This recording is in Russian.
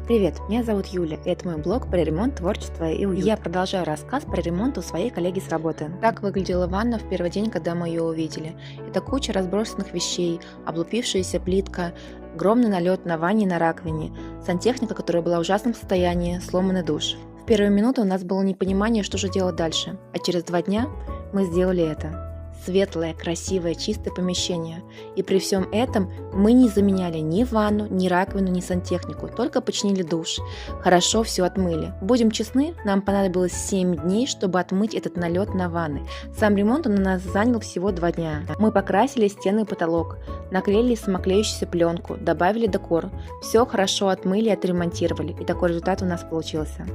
Привет, меня зовут Юля, и это мой блог про ремонт, творчество и уют. Я продолжаю рассказ про ремонт у своей коллеги с работы. Так выглядела ванна в первый день, когда мы ее увидели. Это куча разбросанных вещей, облупившаяся плитка, огромный налет на ванне и на раковине, сантехника, которая была в ужасном состоянии, сломанный душ. В первые минуты у нас было непонимание, что же делать дальше, а через 2 дня мы сделали это. Светлое, красивое, чистое помещение. И при всем этом мы не заменяли ни ванну, ни раковину, ни сантехнику, только починили душ. Хорошо все отмыли. Будем честны, нам понадобилось 7 дней, чтобы отмыть этот налет на ванны. Сам ремонт у нас занял всего 2 дня. Мы покрасили стены и потолок, наклеили самоклеющуюся пленку, добавили декор. Все хорошо отмыли и отремонтировали, и такой результат у нас получился.